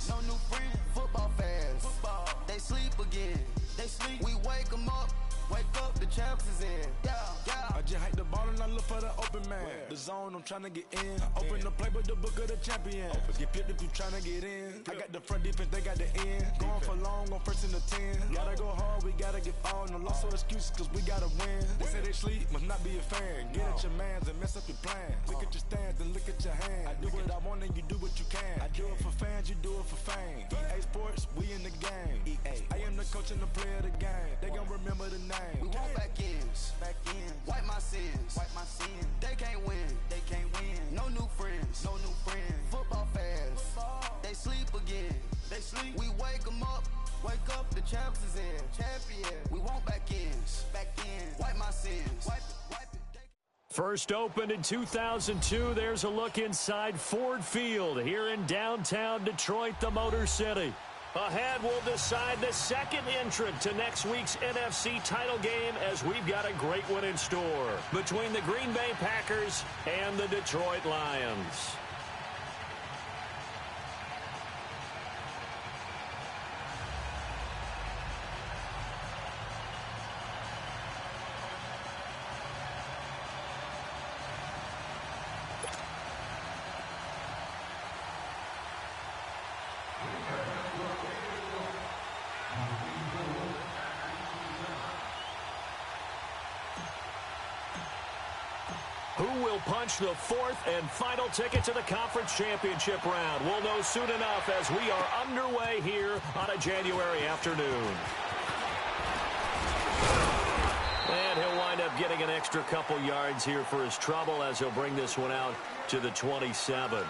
friends. No new friends. Football fans. Football. They sleep again. They sleep. We wake them up. Wake up, the champs is in. Yeah, yeah. I just hike the ball and I look for the open man. The zone, I'm trying to get in. Open the playbook, the book of the champion. Get flipped if you trying to get in. I got the front defense, they got the end. Going for long, on first and the 10. Gotta go hard, we gotta get all. No loss or excuses, cause we gotta win. They say they sleep, must not be a fan. Get at your mans and mess up your plan. Look at your stands and look at your hands. I do what I want and you do what you can. I do it for fans, you do it for fame. EA Sports, we in the game. I am the coach and the player of the game. They gon' remember the name. We want back ends. Wipe my sins. They can't win. No new friends. Football fans. They sleep again. We wake them up. Wake up, the champs is in. Champion. We want back ends. Wipe my sins. Wipe it. First opened in 2002. There's a look inside Ford Field here in downtown Detroit, the Motor City. Ahead, we'll decide the second entrant to next week's NFC title game as we've got a great one in store between the Green Bay Packers and the Detroit Lions. Who will punch the fourth and final ticket to the conference championship round? We'll know soon enough as we are underway here on a January afternoon. And he'll wind up getting an extra couple yards here for his trouble as he'll bring this one out to the 27.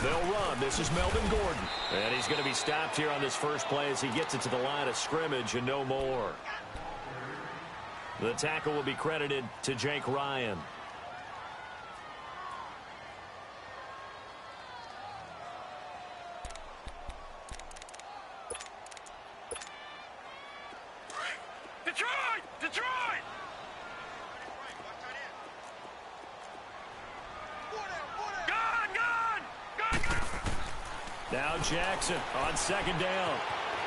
They'll run. This is Melvin Gordon. And he's going to be stopped here on this first play as he gets it to the line of scrimmage and no more. The tackle will be credited to Jake Ryan. Now Jackson on second down,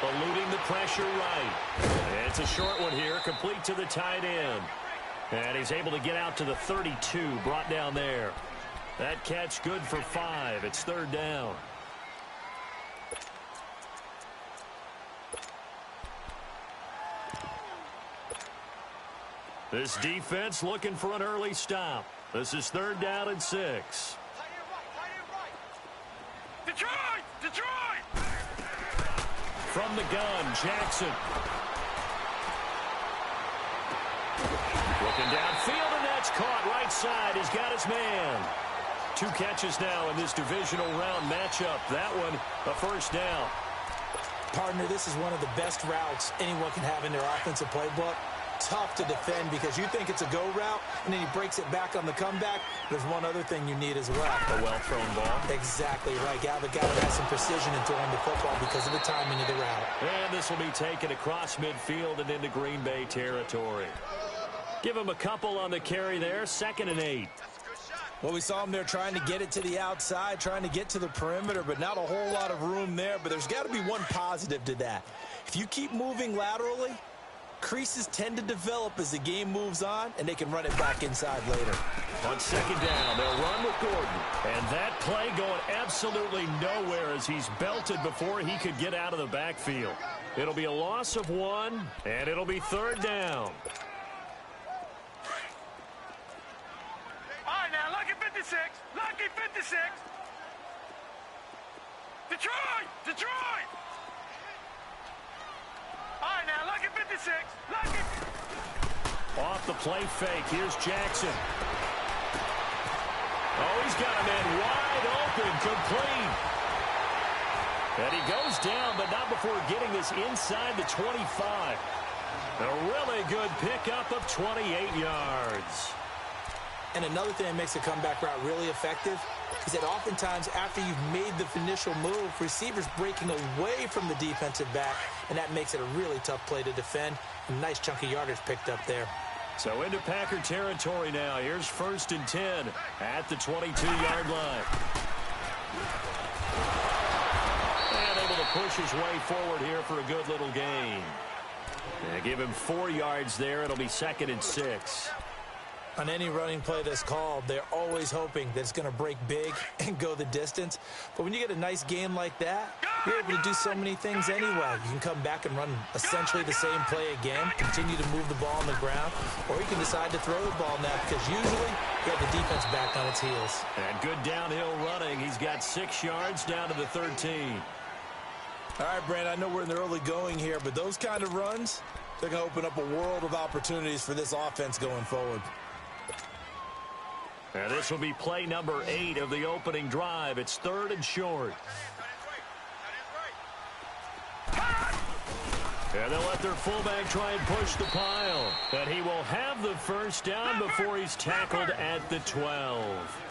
eluding the pressure right. It's a short one here, complete to the tight end. And he's able to get out to the 32, brought down there. That catch good for 5. It's third down. This defense looking for an early stop. This is third down and 6. From the gun, Jackson. Looking downfield, and that's caught right side. He's got his man. 2 catches now in this divisional round matchup. That one, a first down. Partner, this is one of the best routes anyone can have in their offensive playbook. Tough to defend because you think it's a go route, and then he breaks it back on the comeback. There's one other thing you need as well. A well-thrown ball. Exactly right. You have a guy that has some precision in throwing the football because of the timing of the route. And this will be taken across midfield and into Green Bay territory. Give him a couple on the carry there. 2nd and 8. Well, we saw him there trying to get it to the outside, trying to get to the perimeter, but not a whole lot of room there. But there's got to be one positive to that. If you keep moving laterally, creases tend to develop as the game moves on, and they can run it back inside later. On second down, they'll run with Gordon. And that play going absolutely nowhere as he's belted before he could get out of the backfield. It'll be a loss of 1, and it'll be third down. All right, now, lucky 56. Lucky 56. Detroit! All right, now, lucky 56. Lucky. Off the play fake. Here's Jackson. Oh, he's got a man wide open, complete. And he goes down, but not before getting this inside the 25. A really good pickup of 28 yards. And another thing that makes a comeback route really effective is that oftentimes after you've made the initial move, receivers breaking away from the defensive back, and that makes it a really tough play to defend. A nice chunk of yardage picked up there. So into Packer territory now. Here's 1st and 10 at the 22-yard line. And able to push his way forward here for a good little gain. And give him 4 yards there. It'll be 2nd and 6. On any running play that's called, they're always hoping that it's going to break big and go the distance. But when you get a nice game like that, you're able to do so many things anyway. You can come back and run essentially the same play again, continue to move the ball on the ground, or you can decide to throw the ball now because usually you have the defense back on its heels. And good downhill running. He's got 6 yards down to the 13. All right, Brand, I know we're in the early going here, but those kind of runs, they're going to open up a world of opportunities for this offense going forward. And this will be play number 8 of the opening drive. It's 3rd and short. And they'll let their fullback try and push the pile. And he will have the first down before he's tackled at the 12.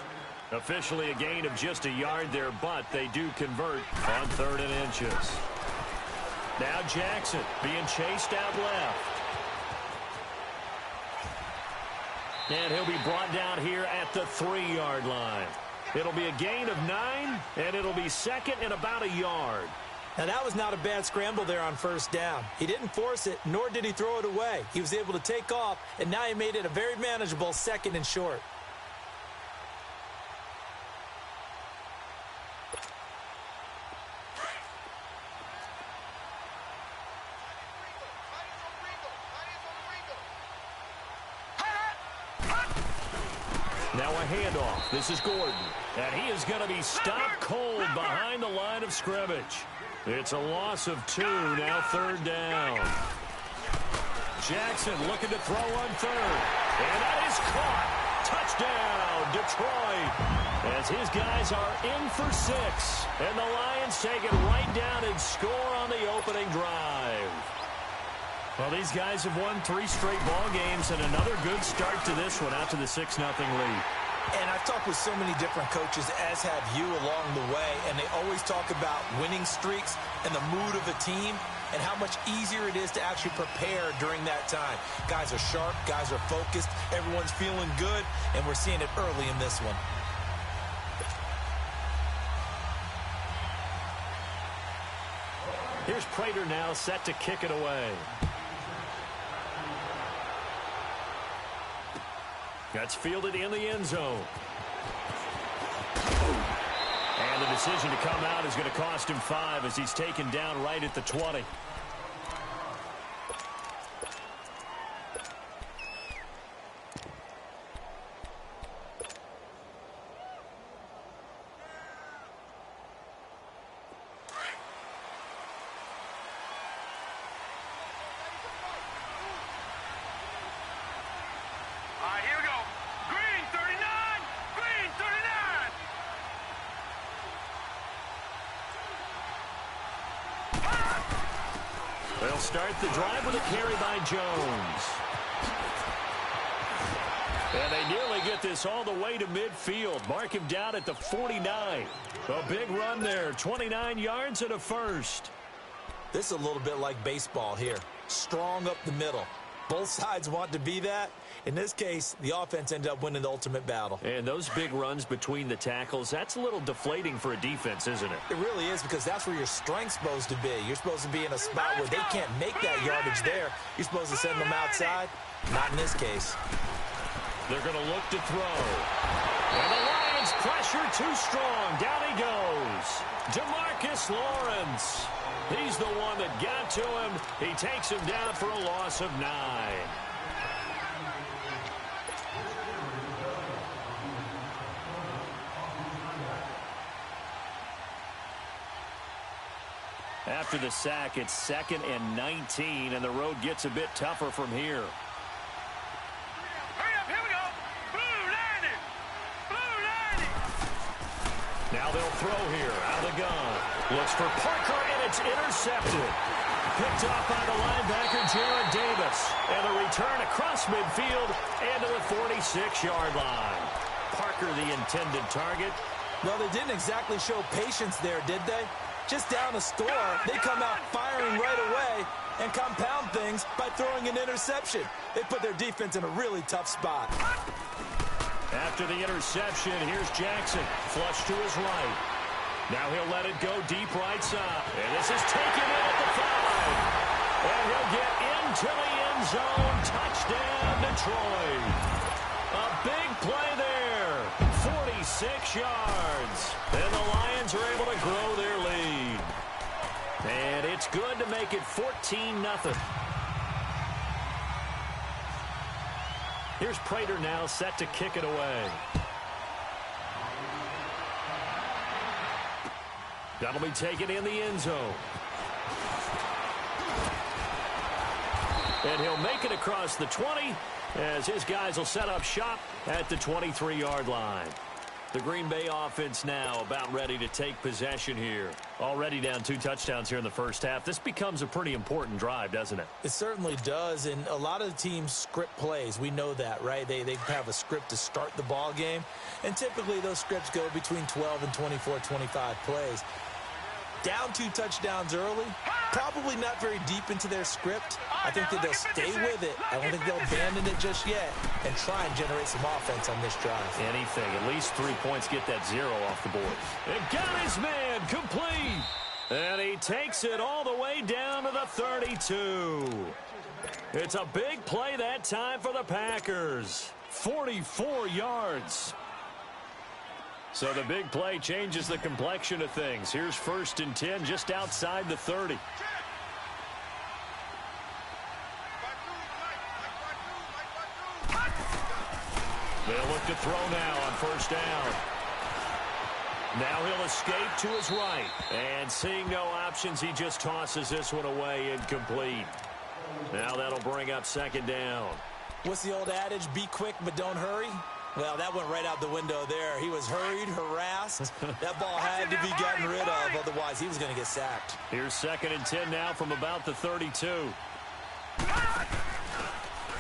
Officially a gain of just a yard there, but they do convert on 3rd and inches. Now Jackson being chased out left. And he'll be brought down here at the 3-yard line. It'll be a gain of 9, and it'll be 2nd and about a yard. Now, that was not a bad scramble there on 1st down. He didn't force it, nor did he throw it away. He was able to take off, and now he made it a very manageable 2nd and short. Now a handoff. This is Gordon. And he is going to be stopped cold behind the line of scrimmage. It's a loss of 2, now 3rd down. Jackson looking to throw on 3rd. And that is caught. Touchdown, Detroit. As his guys are in for 6. And the Lions take it right down and score on the opening drive. Well, these guys have won 3 straight ball games and another good start to this one out to the 6-0 lead. And I've talked with so many different coaches, as have you along the way, and they always talk about winning streaks and the mood of the team and how much easier it is to actually prepare during that time. Guys are sharp, guys are focused, everyone's feeling good, and we're seeing it early in this one. Here's Prater now set to kick it away. That's fielded in the end zone. And the decision to come out is going to cost him 5 as he's taken down right at the 20. They'll start the drive with a carry by Jones. And they nearly get this all the way to midfield. Mark him down at the 49. A big run there, 29 yards and a first. This is a little bit like baseball here. Strong up the middle. Both sides want to be that. In this case, the offense ended up winning the ultimate battle. And those big runs between the tackles, that's a little deflating for a defense, isn't it? It really is, because that's where your strength's supposed to be. You're supposed to be in a spot where they can't make that yardage there. You're supposed to send them outside. Not in this case. They're going to look to throw. And the Lions pressure too strong. Down he goes. DeMarcus Lawrence. He's the one that got to him. He takes him down for a loss of 9. After the sack, it's 2nd and 19, and the road gets a bit tougher from here. Hurry up, here we go. Blue 90. Blue 90. Now they'll throw here out of the gun. Looks for Parker, and it's intercepted. Picked off by the linebacker, Jared Davis. And the return across midfield and to the 46-yard line. Parker, the intended target. Well, they didn't exactly show patience there, did they? Just down a score, they come out firing right away and compound things by throwing an interception. They put their defense in a really tough spot. After the interception, here's Jackson. Flush to his right. Now he'll let it go deep right side. And this is taken in at the 5. And he'll get into the end zone. Touchdown, Detroit. A big play there. 46 yards. And the Lions are able to grow their lead. And it's good to make it 14-0. Here's Prater now set to kick it away. That'll be taken in the end zone. And he'll make it across the 20 as his guys will set up shop at the 23-yard line. The Green Bay offense now about ready to take possession here. Already down 2 touchdowns here in the first half. This becomes a pretty important drive, doesn't it? It certainly does, and a lot of the teams script plays. We know that, right? They have a script to start the ball game, and typically those scripts go between 12 and 24, 25 plays. Down 2 touchdowns early, probably not very deep into their script. I think that they'll stay with it. I don't think they'll abandon it just yet and try and generate some offense on this drive. Anything. At least 3 points, get that 0 off the board. And got his man complete. And he takes it all the way down to the 32. It's a big play that time for the Packers. 44 yards. So the big play changes the complexion of things. Here's 1st and 10 just outside the 30. They'll look to throw now on 1st down. Now he'll escape to his right. And seeing no options, he just tosses this one away incomplete. Now that'll bring up 2nd down. What's the old adage? Be quick, but don't hurry. Well, that went right out the window there. He was hurried, harassed. That ball had to be gotten rid of, otherwise he was going to get sacked. Here's 2nd and 10 now from about the 32.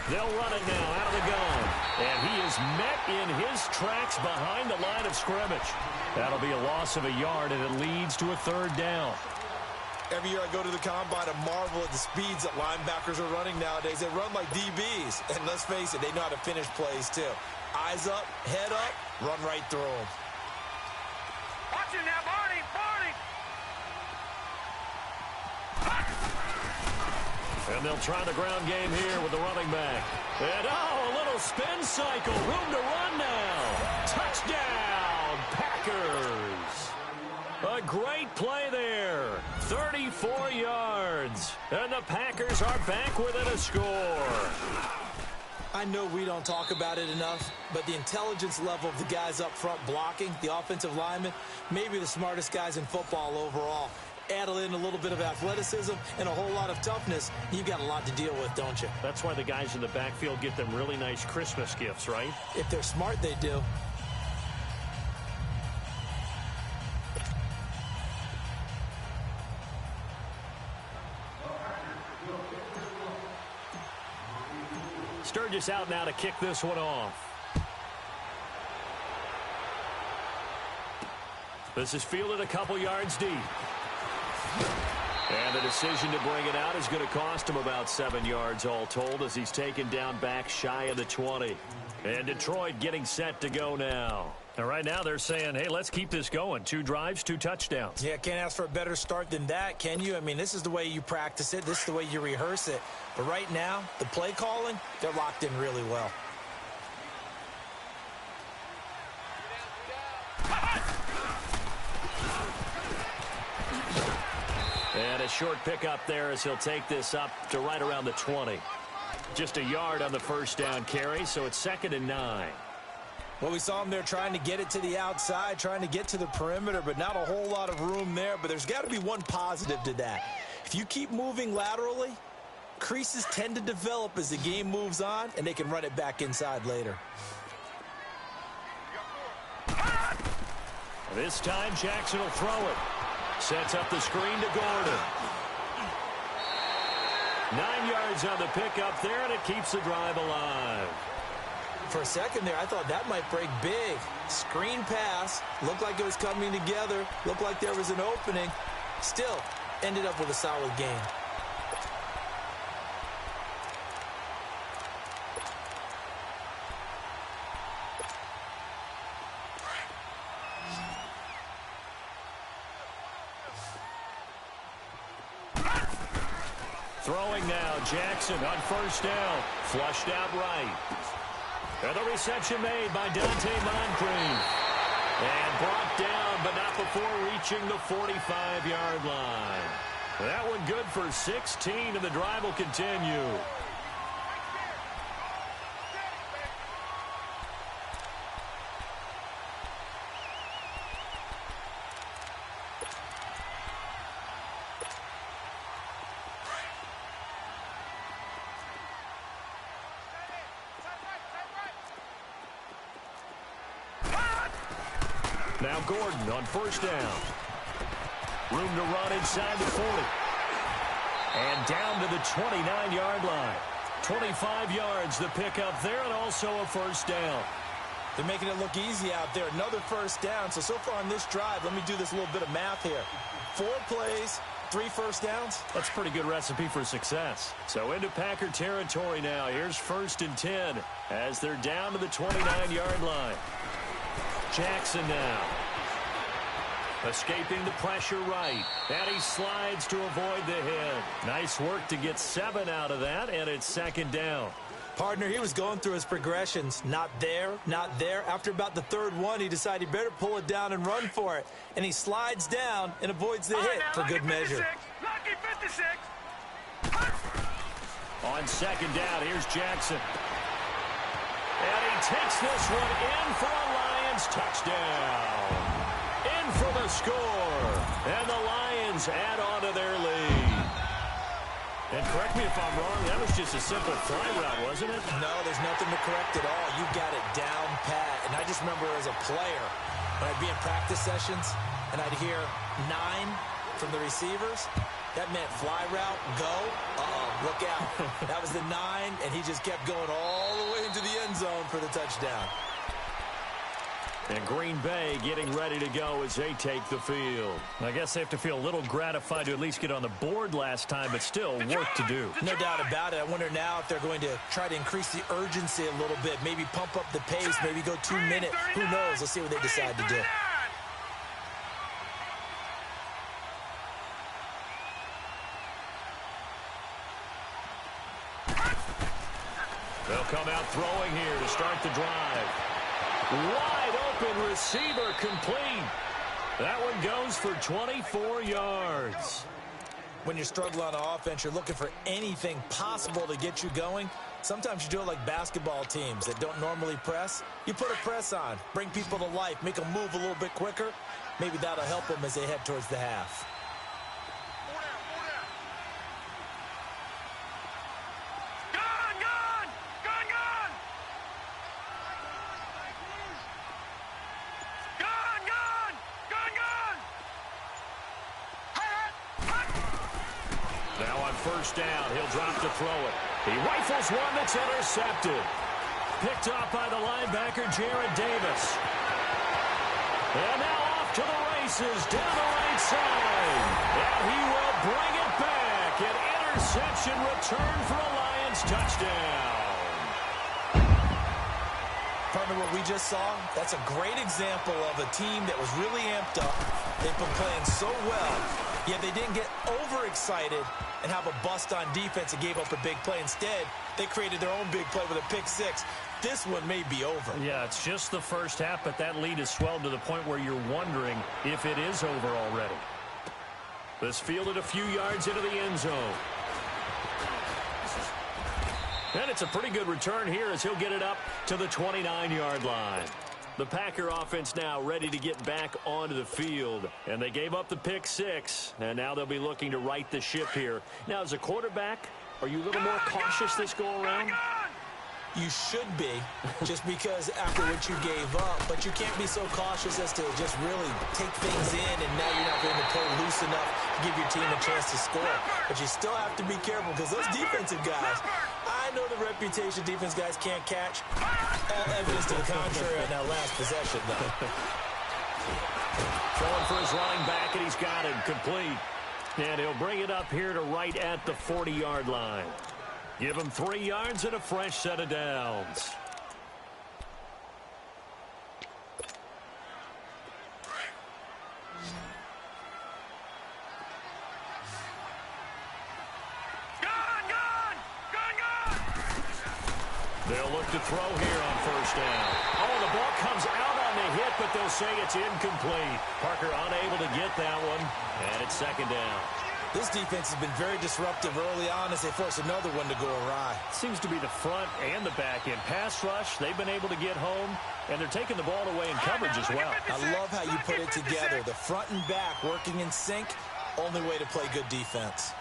They'll run it now out of the gun. And he is met in his tracks behind the line of scrimmage. That'll be a loss of a yard, and it leads to a 3rd down. Every year I go to the combine and marvel at the speeds that linebackers are running nowadays. They run like DBs. And let's face it, they know how to finish plays too. Eyes up, head up, run right through them. Watch it now, Barney, Barney. And they'll try the ground game here with the running back. And, oh, a little spin cycle. Room to run now. Touchdown, Packers. A great play there. 34 yards. And the Packers are back within a score. I know we don't talk about it enough, but the intelligence level of the guys up front blocking, the offensive linemen, maybe the smartest guys in football overall. Add in a little bit of athleticism and a whole lot of toughness, you've got a lot to deal with, don't you? That's why the guys in the backfield get them really nice Christmas gifts, right? If they're smart, they do. Sturgis out now to kick this one off. This is fielded a couple yards deep. And the decision to bring it out is going to cost him about 7 yards all told as he's taken down back shy of the 20. And Detroit getting set to go now. And right now they're saying, hey, let's keep this going. 2 drives, 2 touchdowns. Yeah, can't ask for a better start than that, can you? I mean, this is the way you practice it. This is the way you rehearse it. But right now, the play calling, they're locked in really well. And a short pickup there as he'll take this up to right around the 20. Just a yard on the 1st down carry, so it's 2nd and 9. Well, we saw him there trying to get it to the outside, trying to get to the perimeter, but not a whole lot of room there. But there's got to be one positive to that. If you keep moving laterally, creases tend to develop as the game moves on, and they can run it back inside later. This time, Jackson will throw it. Sets up the screen to Gordon. 9 yards on the pickup there, and it keeps the drive alive. For a second there, I thought that might break big. Screen pass. Looked like it was coming together. Looked like there was an opening. Still, ended up with a solid game. Throwing now, Jackson on first down. Flushed out right. And the reception made by Dante Moncrief. And brought down, but not before reaching the 45-yard line. That one good for 16, and the drive will continue. Now Gordon on first down. Room to run inside the 40. And down to the 29-yard line. 25 yards the pickup there, and also a first down. They're making it look easy out there. Another first down. So far on this drive, let me do this little bit of math here. 4 plays, 3 first downs. That's a pretty good recipe for success. So into Packer territory now. Here's 1st and 10 as they're down to the 29-yard line. Jackson now. Escaping the pressure right. And he slides to avoid the hit. Nice work to get 7 out of that, and it's 2nd down. Partner, he was going through his progressions. Not there, not there. After about the 3rd one, he decided he better pull it down and run for it. And he slides down and avoids the hit for good measure. Lucky 56. On 2nd down, here's Jackson. And he takes this one in for a Lions touchdown. In for the score. And the Lions add on to their lead. And correct me if I'm wrong, that was just a simple fly route, wasn't it? No, there's nothing to correct at all. You got it down pat. And I just remember as a player, when I'd be in practice sessions, and I'd hear 9 from the receivers, that meant fly route, go. Look out. That was the 9, and he just kept going all the way into the end zone for the touchdown. And Green Bay getting ready to go as they take the field. I guess they have to feel a little gratified to at least get on the board last time, but still work to do. No doubt about it. I wonder now if they're going to try to increase the urgency a little bit, maybe pump up the pace, maybe go 2 minutes. Who knows? Let's see what they decide to do. They'll come out throwing here to start the drive. Wide open receiver complete. That one goes for 24 yards. When you're struggling on offense, you're looking for anything possible to get you going. Sometimes you do it like basketball teams that don't normally press. You put a press on, bring people to life, make them move a little bit quicker. Maybe that'll help them as they head towards the half. First down, he'll drop to throw it. He rifles one that's intercepted. Picked off by the linebacker, Jared Davis. And now off to the races, down the right side. And he will bring it back. An interception return for a Lions touchdown. Partner, what we just saw, that's a great example of a team that was really amped up. They've been playing so well, yet they didn't get overexcited and have a bust on defense and gave up a big play. Instead, they created their own big play with a pick 6. This one may be over. Yeah, it's just the first half, but that lead has swelled to the point where you're wondering if it is over already. This fielded a few yards into the end zone. And it's a pretty good return here as he'll get it up to the 29-yard line. The Packer offense now ready to get back onto the field. And they gave up the pick 6. And now they'll be looking to right the ship here. Now, as a quarterback, are you a little more cautious this go around? You should be, just because after what you gave up, but you can't be so cautious as to just really take things in, and now you're not going to play loose enough to give your team a chance to score. But you still have to be careful, because those defensive guys, I know the reputation defense guys can't catch. All evidence to the contrary on that last possession, though. Throwing for his running back, and he's got it complete. And he'll bring it up here to right at the 40-yard line. Give him 3 yards and a fresh set of downs. They'll look to throw here on first down. Oh, the ball comes out on the hit, but they'll say it's incomplete. Parker unable to get that one, and it's second down. This defense has been very disruptive early on as they force another one to go awry. Seems to be the front and the back end. Pass rush, they've been able to get home, and they're taking the ball away in coverage as well. I love how you put it together. The front and back working in sync, only way to play good defense.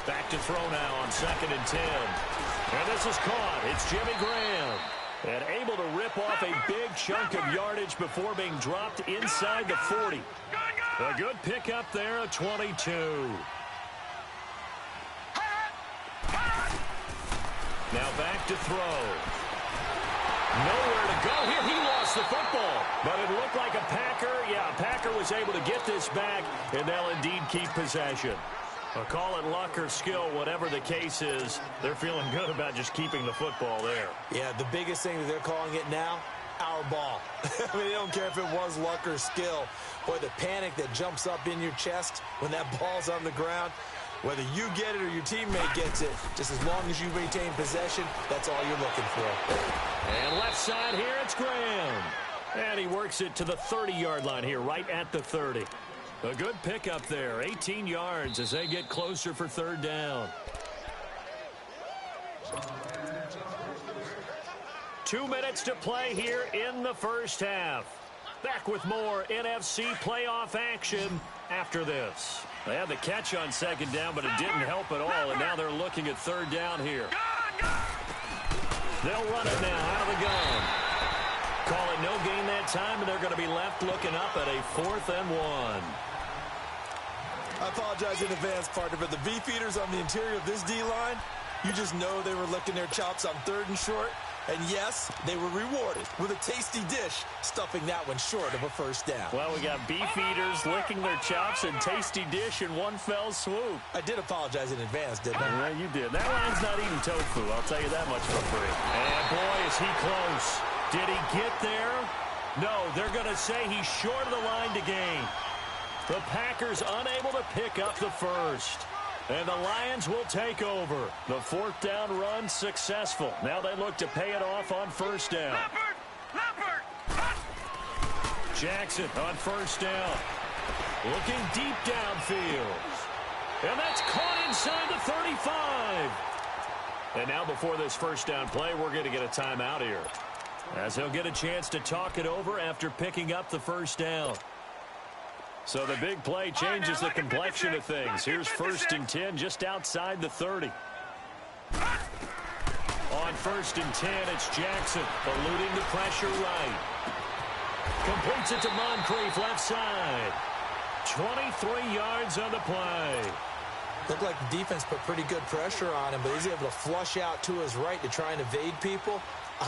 Back to throw now on 2nd and 10. And this is caught. It's Jimmy Graham. And able to rip off a big chunk of yardage before being dropped inside the 40. A good pickup there at 22. Now back to throw. Nowhere to go here. He lost the football. But it looked like a Packer. Yeah, a Packer was able to get this back, and they'll indeed keep possession. Well, call it luck or skill, whatever the case is, they're feeling good about just keeping the football there. Yeah, the biggest thing that they're calling it now, our ball. I mean, they don't care if it was luck or skill. Boy, the panic that jumps up in your chest when that ball's on the ground, whether you get it or your teammate gets it, just as long as you maintain possession, that's all you're looking for. And left side here, it's Graham. And he works it to the 30-yard line here, right at the 30. A good pickup there, 18 yards as they get closer for third down. 2 minutes to play here in the first half. Back with more NFC playoff action after this. They had the catch on second down, but it didn't help at all, and now they're looking at third down here. They'll run it now out of the gun. Call it no gain that time, and they're going to be left looking up at a 4th and 1. I apologize in advance, partner, but the beefeaters on the interior of this D-line, you just know they were licking their chops on 3rd and short. And yes, they were rewarded with a tasty dish, stuffing that one short of a first down. Well, we got beefeaters licking their chops and tasty dish in one fell swoop. I did apologize in advance, didn't I? Yeah, you did. That line's not eating tofu, I'll tell you that much for free. And boy, is he close. Did he get there? No, they're going to say he's short of the line to gain. The Packers unable to pick up the first. And the Lions will take over. The 4th down run successful. Now they look to pay it off on first down. Jackson on first down. Looking deep downfield. And that's caught inside the 35. And now before this first down play, we're going to get a timeout here, as he'll get a chance to talk it over after picking up the first down. So the big play changes the complexion of things. Here's 1st and 10 just outside the 30. On 1st and 10, it's Jackson eluding the pressure right. Completes it to Moncrief left side. 23 yards on the play. Looked like the defense put pretty good pressure on him, but he's able to flush out to his right to try and evade people.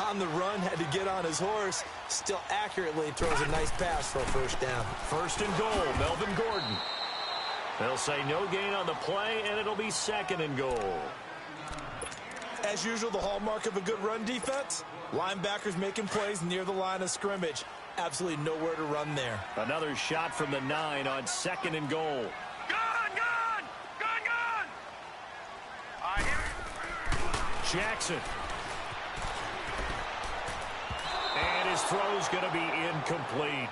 On the run, had to get on his horse. Still accurately throws a nice pass for a first down. 1st and goal, Melvin Gordon. They'll say no gain on the play, and it'll be 2nd and goal. As usual, the hallmark of a good run defense, linebackers making plays near the line of scrimmage. Absolutely nowhere to run there. Another shot from the 9 on 2nd and goal. Jackson. And his throw's going to be incomplete.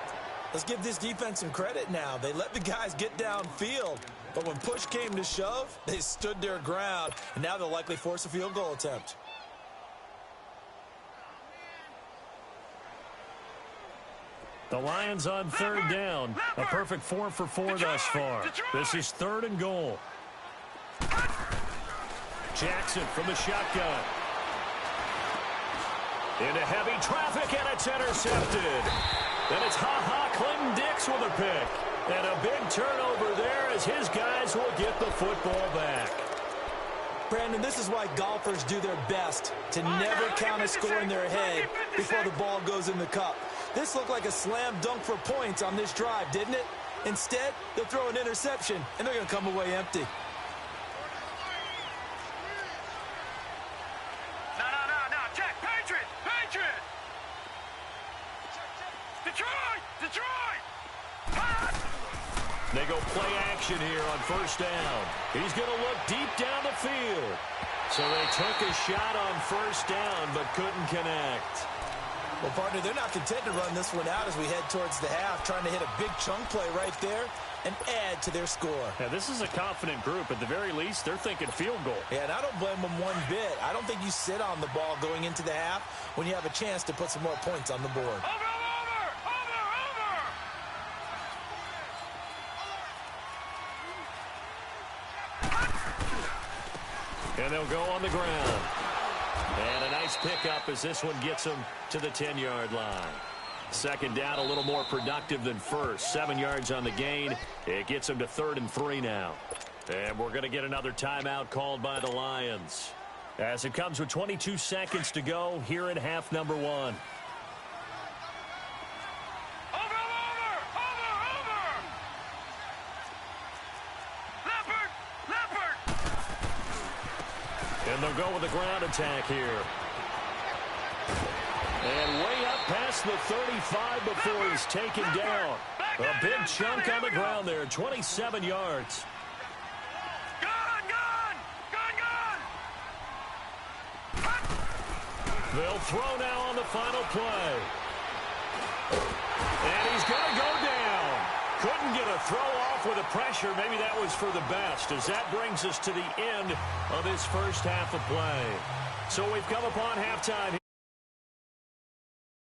Let's give this defense some credit now. They let the guys get downfield, but when push came to shove, they stood their ground, and now they'll likely force a field goal attempt. The Lions on 3rd down. A perfect 4 for 4 thus far. This is 3rd and goal. Jackson from the shotgun. Into heavy traffic, and it's intercepted. And it's Clinton-Dix with a pick. And a big turnover there as his guys will get the football back. Brandon, this is why golfers do their best to never count a score in their head before the ball goes in the cup. This looked like a slam dunk for points on this drive, didn't it? Instead, they'll throw an interception, and they're going to come away empty. No, check, Patriot! Detroit! They go play action here on first down. He's going to look deep down the field. So they took a shot on first down, but couldn't connect. Well, partner, they're not content to run this one out as we head towards the half, trying to hit a big chunk play right there and add to their score. Yeah, this is a confident group. At the very least, they're thinking field goal. Yeah, and I don't blame them one bit. I don't think you sit on the ball going into the half when you have a chance to put some more points on the board. Over! And they'll go on the ground. And a nice pickup as this one gets them to the 10-yard line. Second down, a little more productive than first. 7 yards on the gain. It gets them to 3rd and 3 now. And we're going to get another timeout called by the Lions, as it comes with 22 seconds to go here in half number 1. And they'll go with the ground attack here. And way up past the 35 before he's taken down. A big chunk on the ground there, 27 yards. They'll throw now on the final play. And he's going to go down. Couldn't get a throw off with the pressure. Maybe that was for the best, as that brings us to the end of this first half of play. So we've come upon halftime.